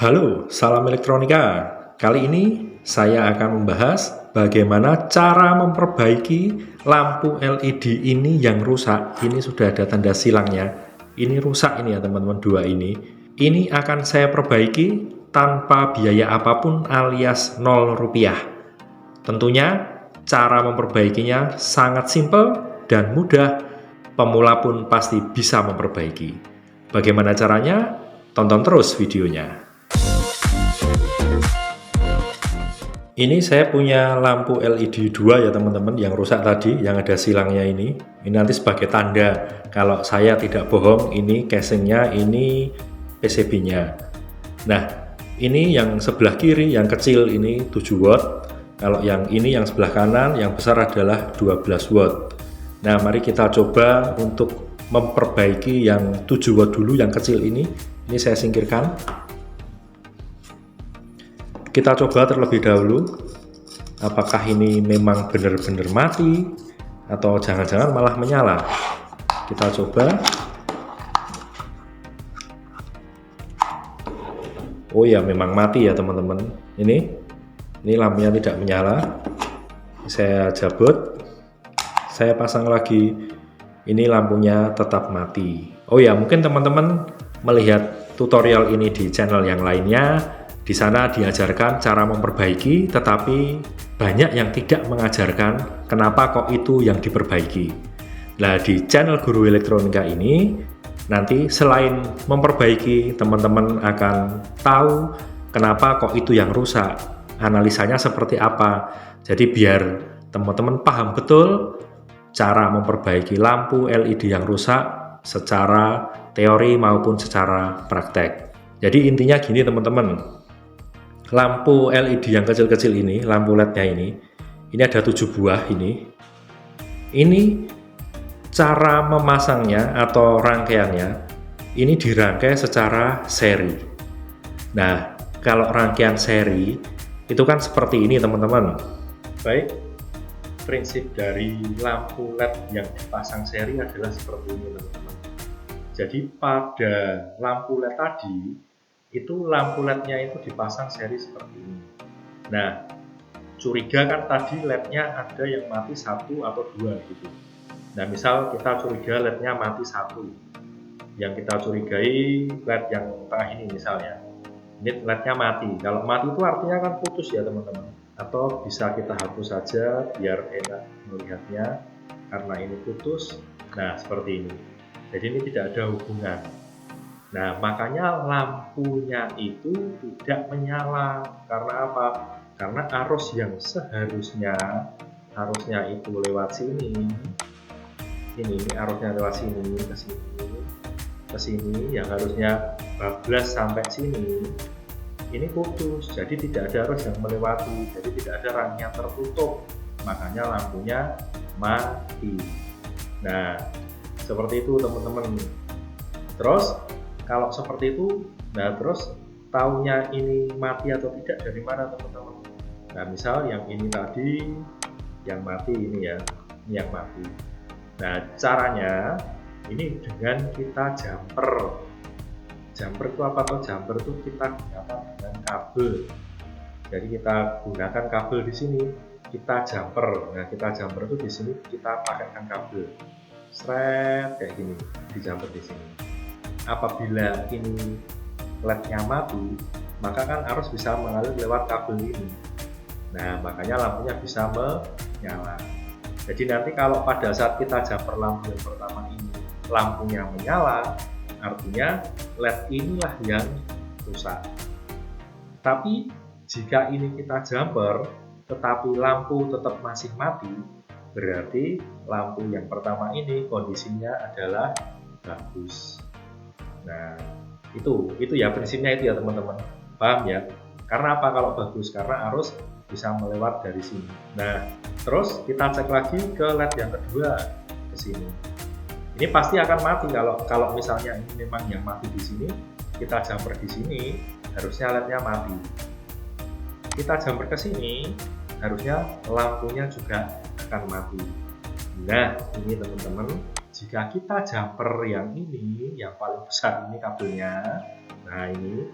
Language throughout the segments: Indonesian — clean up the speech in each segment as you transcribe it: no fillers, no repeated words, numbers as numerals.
Halo, salam elektronika. Kali ini saya akan membahas bagaimana cara memperbaiki lampu LED ini yang rusak. Ini sudah ada tanda silangnya. Ini rusak ini ya teman-teman, dua ini. Ini akan saya perbaiki tanpa biaya apapun alias 0 rupiah. Tentunya cara memperbaikinya sangat simpel dan mudah. Pemula pun pasti bisa memperbaiki. Bagaimana caranya? Tonton terus videonya. Ini saya punya lampu LED 2 ya teman-teman, yang rusak tadi, yang ada silangnya ini. Ini nanti sebagai tanda kalau saya tidak bohong, ini casingnya, ini PCB-nya. Nah, ini yang sebelah kiri, yang kecil ini 7 watt. Kalau yang ini yang sebelah kanan, yang besar adalah 12 watt. Nah, mari kita coba untuk memperbaiki yang 7 watt dulu, yang kecil ini. Ini saya singkirkan. Kita coba terlebih dahulu, apakah ini memang benar-benar mati, atau jangan-jangan malah menyala. Kita coba. Oh ya, memang mati ya teman-teman. Ini lampunya tidak menyala. Saya cabut, saya pasang lagi. Ini lampunya tetap mati. Oh ya, mungkin teman-teman melihat tutorial ini di channel yang lainnya. Di sana diajarkan cara memperbaiki, tetapi banyak yang tidak mengajarkan kenapa kok itu yang diperbaiki. Nah, di channel Guru Elektronika ini, nanti selain memperbaiki, teman-teman akan tahu kenapa kok itu yang rusak, analisanya seperti apa. Jadi biar teman-teman paham betul cara memperbaiki lampu LED yang rusak secara teori maupun secara praktek. Jadi intinya gini teman-teman. Lampu LED yang kecil-kecil ini, lampu LED-nya ini ada 7 buah ini. Ini cara memasangnya atau rangkaiannya, ini dirangkai secara seri. Nah, kalau rangkaian seri, itu kan seperti ini teman-teman. Baik, prinsip dari lampu LED yang dipasang seri adalah seperti ini teman-teman. Jadi pada lampu LED tadi, itu lampu LED-nya itu dipasang seri seperti ini. Nah, curiga kan tadi LED-nya ada yang mati 1 atau 2 gitu. Nah, misal kita curiga LED-nya mati 1. Yang kita curigai LED yang tengah ini misalnya. Ini LED-nya mati. Kalau mati itu artinya kan putus ya teman-teman. Atau bisa kita hapus saja biar enak melihatnya karena ini putus. Nah, seperti ini. Jadi ini tidak ada hubungan. Nah, makanya lampunya itu tidak menyala. Karena apa? Karena arus yang seharusnya itu lewat sini. Ini arusnya lewat sini ke sini yang harusnya bablas sampai sini. Ini putus. Jadi tidak ada arus yang melewati. Jadi tidak ada rangkaian tertutup. Makanya lampunya mati. Nah, seperti itu teman-teman. Terus kalau seperti itu, nah terus taunya ini mati atau tidak dari mana teman-teman? Nah, misal yang ini tadi yang mati ini ya, ini yang mati. Nah, caranya ini dengan kita jumper. Jumper itu apa tuh? Jumper itu kita gunakan dengan kabel. Jadi kita gunakan kabel di sini, kita jumper. Nah, kita jumper itu di sini kita pakaikan kabel. Sret kayak gini, di jumper di sini. Apabila ini LED-nya mati, maka kan arus bisa mengalir lewat kabel ini. Nah, makanya lampunya bisa menyala. Jadi nanti kalau pada saat kita jumper lampu yang pertama ini, lampunya menyala, artinya LED inilah yang rusak. Tapi jika ini kita jumper, tetapi lampu tetap masih mati, berarti lampu yang pertama ini kondisinya adalah bagus. Nah, itu ya prinsipnya itu ya teman-teman. Paham ya? Karena apa kalau bagus? Karena arus bisa melewat dari sini. Nah, terus kita cek lagi ke LED yang kedua ke sini. Ini pasti akan mati kalau misalnya ini memang yang mati di sini, kita jumper di sini, harusnya LED-nya mati. Kita jumper ke sini, harusnya lampunya juga akan mati. Nah, ini teman-teman. Jika kita jumper yang ini, yang paling besar ini kabelnya, nah ini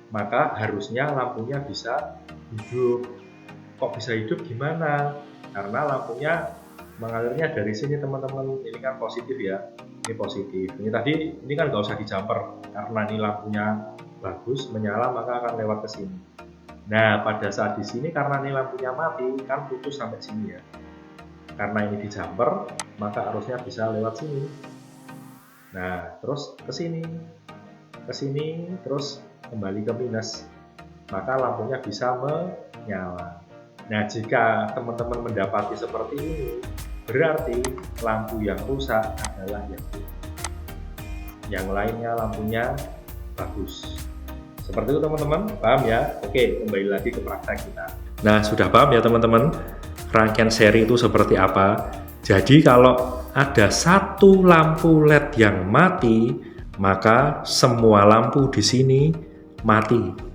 maka harusnya lampunya bisa hidup. Kok bisa hidup gimana? Karena lampunya mengalirnya dari sini teman-teman. Ini kan positif ya, ini positif. Ini tadi, ini kan nggak usah di jumper, karena ini lampunya bagus, menyala, maka akan lewat ke sini. Nah, pada saat di sini karena ini lampunya mati, kan putus sampai sini ya. Karena ini di jumper, maka arusnya bisa lewat sini. Nah, terus ke sini, terus kembali ke minus. Maka lampunya bisa menyala. Nah, jika teman-teman mendapati seperti ini, berarti lampu yang rusak adalah yang ini. Yang lainnya lampunya bagus. Seperti itu teman-teman, paham ya? Oke, kembali lagi ke praktek kita. Nah, sudah paham ya teman-teman? Rangkaian seri itu seperti apa? Jadi kalau ada satu lampu LED yang mati, maka semua lampu di sini mati.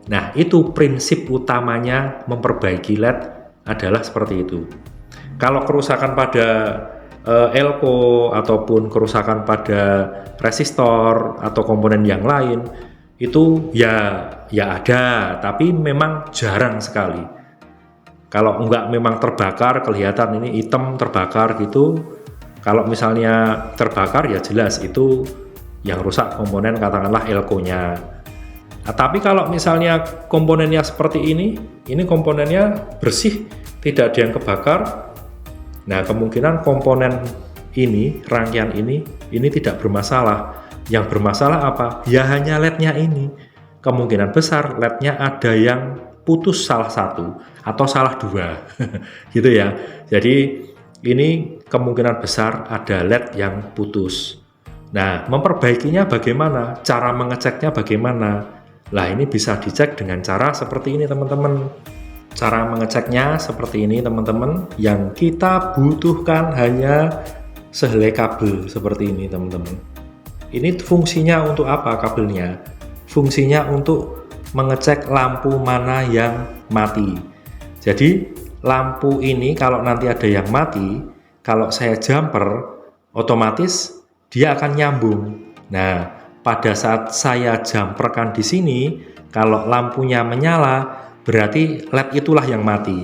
Nah, itu prinsip utamanya memperbaiki LED adalah seperti itu. Kalau kerusakan pada elko ataupun kerusakan pada resistor atau komponen yang lain, itu ya ada, tapi memang jarang sekali. Kalau enggak memang terbakar, kelihatan ini hitam terbakar gitu. Kalau misalnya terbakar ya jelas itu yang rusak komponen, katakanlah elko-nya. Nah, tapi kalau misalnya komponennya seperti ini komponennya bersih, tidak ada yang kebakar. Nah, kemungkinan komponen ini, rangkaian ini tidak bermasalah. Yang bermasalah apa? Ya hanya LED-nya ini. Kemungkinan besar LED-nya ada yang putus salah satu atau salah dua gitu ya. Jadi ini kemungkinan besar ada LED yang putus. Nah, memperbaikinya bagaimana? Cara mengeceknya bagaimana? Lah, ini bisa dicek dengan cara seperti ini teman-teman. Cara mengeceknya seperti ini teman-teman. Yang kita butuhkan hanya sehelai kabel seperti ini teman-teman. Ini fungsinya untuk apa kabelnya? Fungsinya untuk mengecek lampu mana yang mati. Jadi lampu ini kalau nanti ada yang mati, kalau saya jumper, otomatis dia akan nyambung. Nah, pada saat saya jumperkan di sini, kalau lampunya menyala, berarti LED itulah yang mati.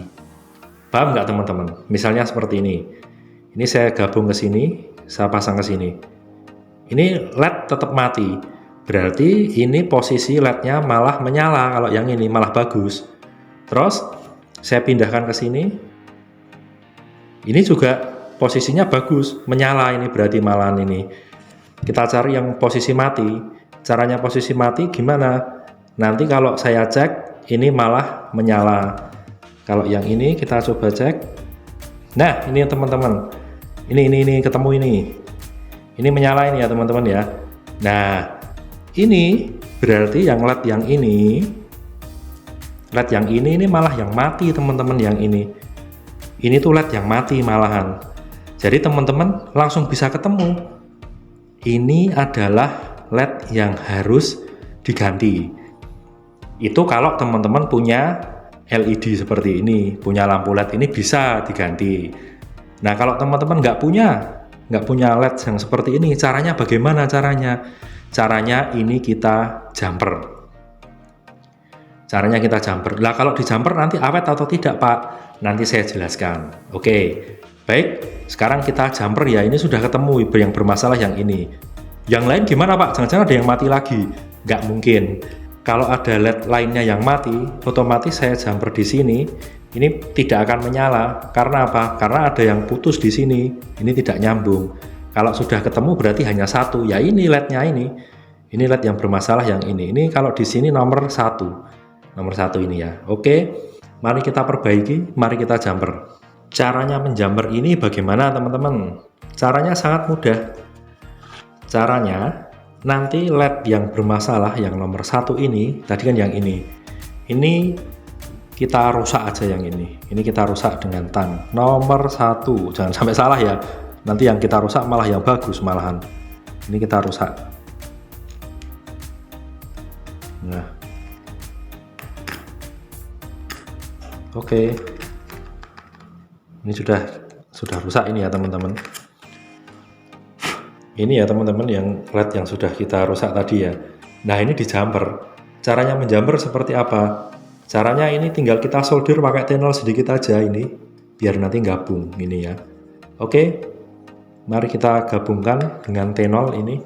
Paham nggak teman-teman? Misalnya seperti ini. Ini saya gabung ke sini, saya pasang ke sini. Ini LED tetap mati. Berarti ini posisi LED-nya malah menyala, kalau yang ini malah bagus. Terus saya pindahkan ke sini. Ini juga posisinya bagus, menyala, ini berarti malahan ini. Kita cari yang posisi mati. Caranya posisi mati gimana? Nanti kalau saya cek, ini malah menyala. Kalau yang ini kita coba cek. Nah, ini teman-teman. Ini ketemu ini. Ini menyala ini ya teman-teman ya. Nah, ini berarti yang LED yang ini, LED yang ini malah yang mati teman-teman. Yang ini tuh LED yang mati malahan. Jadi teman-teman langsung bisa ketemu, ini adalah LED yang harus diganti. Itu kalau teman-teman punya LED seperti ini, punya lampu LED ini bisa diganti. Nah, kalau teman-teman nggak punya LED yang seperti ini, caranya bagaimana caranya? Caranya ini kita jumper. Caranya kita jumper. Lah, kalau di jumper nanti awet atau tidak, Pak? Nanti saya jelaskan. Oke, baik. Sekarang kita jumper ya. Ini sudah ketemu yang bermasalah yang ini. Yang lain gimana, Pak? Jangan-jangan ada yang mati lagi? Nggak mungkin. Kalau ada LED lainnya yang mati, otomatis saya jumper di sini. Ini tidak akan menyala. Karena apa? Karena ada yang putus di sini. Ini tidak nyambung. Kalau sudah ketemu berarti hanya satu. Ya ini LED-nya ini. Ini LED yang bermasalah yang ini. Ini kalau di sini nomor satu. Nomor satu ini ya. Oke. Mari kita perbaiki. Mari kita jumper. Caranya menjumper ini bagaimana teman-teman? Caranya sangat mudah. Caranya nanti LED yang bermasalah yang nomor satu ini. Tadi kan yang ini. Ini kita rusak aja yang ini. Ini kita rusak dengan tang. Nomor satu. Jangan sampai salah ya. Nanti yang kita rusak malah yang bagus malahan. Ini kita rusak. Nah, oke. Ini sudah rusak ini ya teman-teman. Ini ya teman-teman yang LED yang sudah kita rusak tadi ya. Nah, ini di jumper. Caranya menjamper seperti apa? Caranya ini tinggal kita solder pakai T0 sedikit aja ini, biar nanti gabung ini ya. Oke, mari kita gabungkan dengan T0 ini.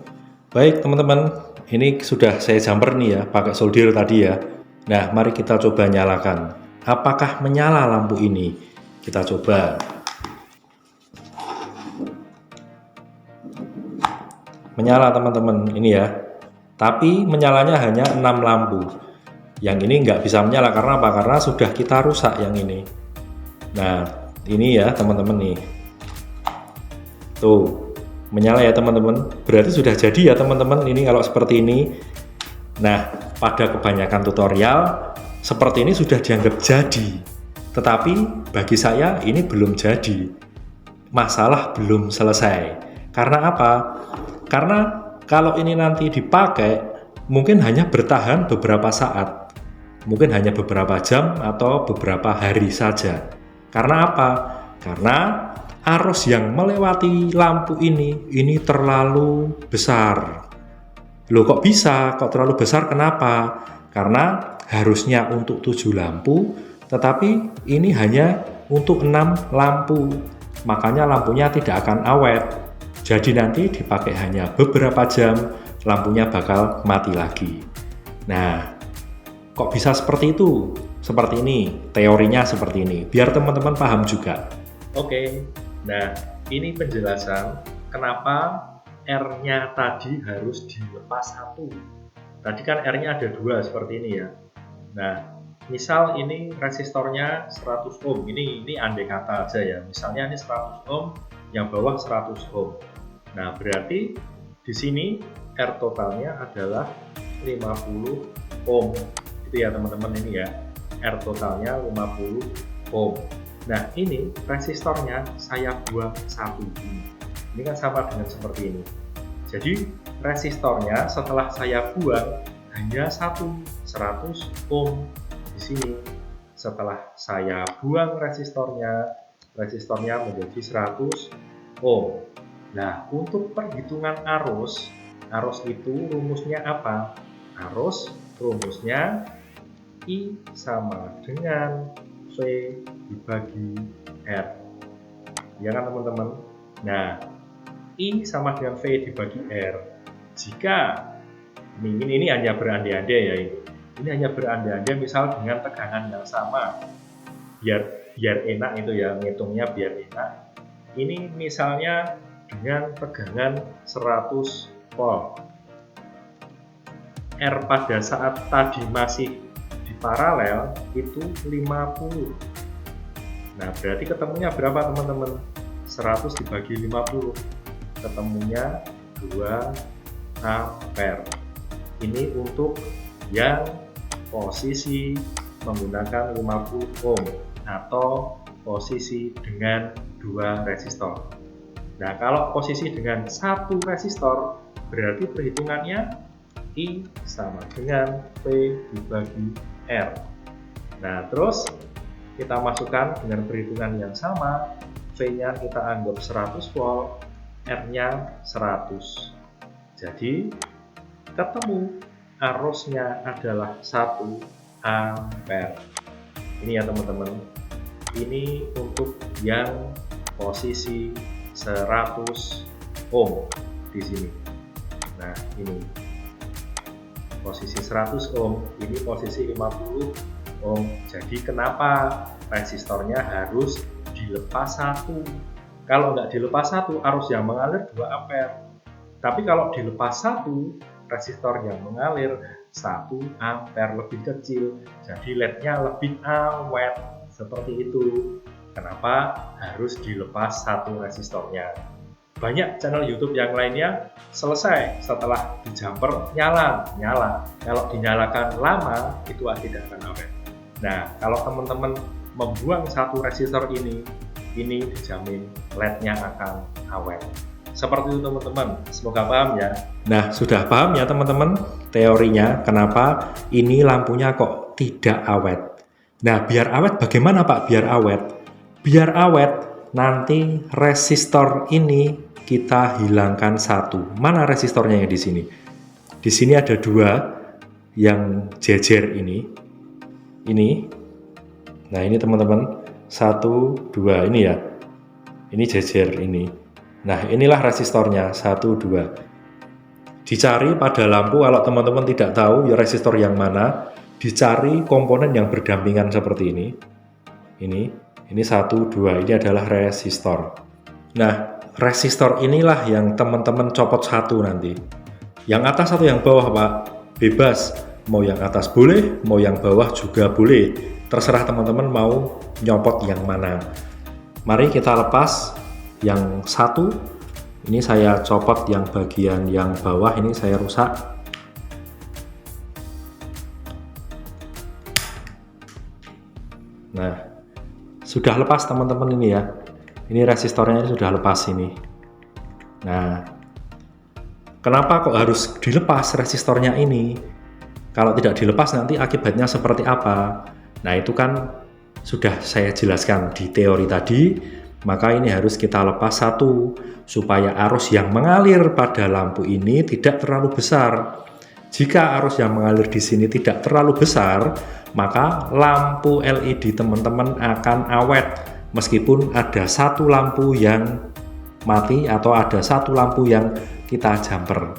Baik teman-teman, ini sudah saya jumper nih ya, pakai solder tadi ya. Nah, mari kita coba nyalakan. Apakah menyala lampu ini? Kita coba. Menyala teman-teman, ini ya. Tapi menyalanya hanya 6 lampu. Yang ini nggak bisa menyala karena apa? Karena sudah kita rusak yang ini. Nah, ini ya teman-teman nih. Tuh, menyala ya teman-teman. Berarti sudah jadi ya teman-teman ini kalau seperti ini. Nah, pada kebanyakan tutorial seperti ini sudah dianggap jadi. Tetapi bagi saya ini belum jadi. Masalah belum selesai. Karena apa? Karena kalau ini nanti dipakai, mungkin hanya bertahan beberapa saat. Mungkin hanya beberapa jam atau beberapa hari saja. Karena apa? Karena arus yang melewati lampu ini terlalu besar. Loh kok bisa? Kok terlalu besar? Kenapa? Karena harusnya untuk 7 lampu, tetapi ini hanya untuk 6 lampu. Makanya lampunya tidak akan awet. Jadi nanti dipakai hanya beberapa jam, lampunya bakal mati lagi. Nah, kok bisa seperti itu? Seperti ini, teorinya seperti ini. Biar teman-teman paham juga. Oke, nah ini penjelasan kenapa R-nya tadi harus dilepas satu. Tadi kan R-nya ada 2 seperti ini ya. Nah, misal ini resistornya 100 ohm. Ini andai kata aja ya. Misalnya ini 100 ohm, yang bawah 100 ohm. Nah, berarti di sini R totalnya adalah 50 ohm. Itu ya teman-teman ini ya. R totalnya 50 ohm. Nah, ini resistornya saya buang satu. Ini kan sama dengan seperti ini. Jadi resistornya setelah saya buang hanya 100 ohm di sini. Setelah saya buang resistornya menjadi 100 ohm. Nah, untuk perhitungan arus itu rumusnya apa? Rumusnya I sama dengan V dibagi R. Ya kan teman-teman? Nah, I sama dengan V dibagi R. Jika ini hanya berandai-andai ya ini. Ini hanya berandai-andai misal dengan tegangan yang sama. Biar enak itu ya, ngitungnya biar enak. Ini misalnya dengan tegangan 100 volt. R pada saat tadi masih di paralel itu 50. Nah, berarti ketemunya berapa teman-teman? 100 dibagi 50. Ketemunya 2 ampere. Ini untuk yang posisi menggunakan 50 ohm atau posisi dengan 2 resistor. Nah, kalau posisi dengan 1 resistor berarti perhitungannya I sama dengan V dibagi R. Nah, terus kita masukkan dengan perhitungan yang sama. V-nya kita anggap 100 volt, R-nya 100. Jadi, ketemu arusnya adalah 1 ampere. Ini ya teman-teman. Ini untuk yang posisi 100 ohm di sini. Nah, ini posisi 100 ohm, ini posisi 50 ohm. Jadi kenapa resistornya harus dilepas satu? Kalau nggak dilepas satu, arus yang mengalir 2 ampere. Tapi kalau dilepas satu, resistor yang mengalir 1 ampere lebih kecil. Jadi LED-nya lebih awet. Seperti itu. Kenapa harus dilepas satu resistornya? Banyak channel YouTube yang lainnya selesai setelah di jumper nyala. Kalau dinyalakan lama itu tidak akan awet. Nah, kalau teman-teman membuang satu resistor ini dijamin LED-nya akan awet. Seperti itu teman-teman, semoga paham ya. Nah, sudah paham ya teman-teman teorinya kenapa ini lampunya kok tidak awet. Nah, biar awet bagaimana Pak biar awet? Biar awet nanti resistor ini kita hilangkan satu. Mana resistornya yang di sini? Di sini ada 2. yang jejer ini. Nah ini teman-teman, 1, 2 ini ya. Ini jejer ini. Nah inilah resistornya, 1, 2. Dicari pada lampu, kalau teman-teman tidak tahu ya resistor yang mana, dicari komponen yang berdampingan seperti ini. Ini 1, 2, ini adalah resistor. Nah resistor inilah yang teman-teman copot satu nanti. Yang atas atau yang bawah Pak? Bebas, mau yang atas boleh, mau yang bawah juga boleh. Terserah teman-teman mau nyopot yang mana. Mari kita lepas yang satu. Ini saya copot yang bagian yang bawah, ini saya rusak. Nah, sudah lepas teman-teman ini ya. Ini resistornya sudah lepas ini. Nah, kenapa kok harus dilepas resistornya ini? Kalau tidak dilepas nanti akibatnya seperti apa? Nah itu kan sudah saya jelaskan di teori tadi, maka ini harus kita lepas satu, supaya arus yang mengalir pada lampu ini tidak terlalu besar. Jika arus yang mengalir di sini tidak terlalu besar, maka lampu LED teman-teman akan awet, meskipun ada satu lampu yang mati atau ada satu lampu yang kita jumper.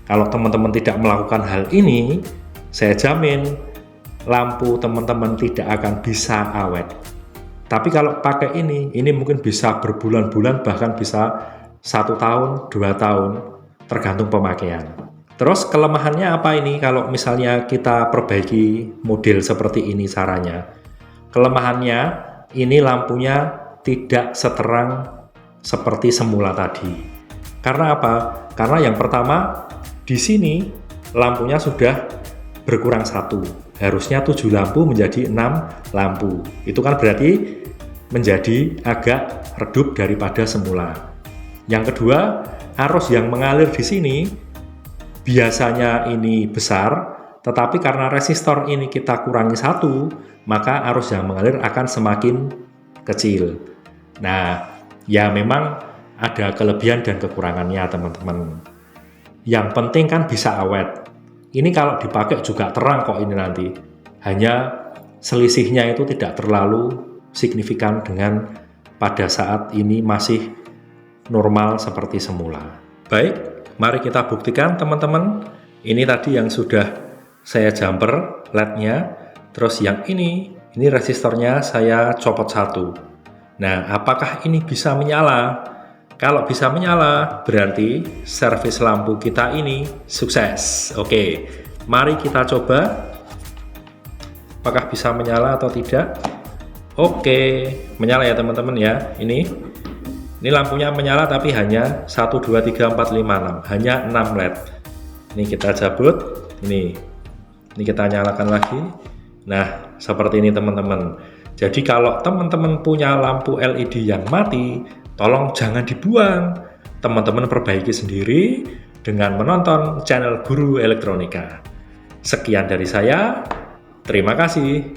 Kalau teman-teman tidak melakukan hal ini, saya jamin lampu teman-teman tidak akan bisa awet. Tapi kalau pakai ini mungkin bisa berbulan-bulan, bahkan bisa 1 tahun, 2 tahun, tergantung pemakaian. Terus kelemahannya apa ini kalau misalnya kita perbaiki model seperti ini caranya? Kelemahannya ini lampunya tidak seterang seperti semula tadi. Karena apa? Karena yang pertama di sini lampunya sudah berkurang 1. Harusnya 7 lampu menjadi 6 lampu. Itu kan berarti menjadi agak redup daripada semula. Yang kedua, arus yang mengalir di sini biasanya ini besar, tetapi karena resistor ini kita kurangi 1, maka arus yang mengalir akan semakin kecil. Nah, ya memang ada kelebihan dan kekurangannya teman-teman. Yang penting kan bisa awet. Ini kalau dipakai juga terang kok ini nanti. Hanya selisihnya itu tidak terlalu signifikan dengan pada saat ini masih normal seperti semula. Baik, mari kita buktikan teman-teman. Ini tadi yang sudah saya jumper LED-nya. Terus yang ini resistornya saya copot 1. Nah, apakah ini bisa menyala? Kalau bisa menyala, berarti servis lampu kita ini sukses. Oke, mari kita coba. Apakah bisa menyala atau tidak? Oke, menyala ya teman-teman ya. Ini lampunya menyala tapi hanya 1, 2, 3, 4, 5, 6. Hanya 6 LED. Ini kita cabut. Ini kita nyalakan lagi. Nah, seperti ini teman-teman. Jadi kalau teman-teman punya lampu LED yang mati, tolong jangan dibuang, teman-teman perbaiki sendiri dengan menonton channel Guru Elektronika. Sekian dari saya, terima kasih.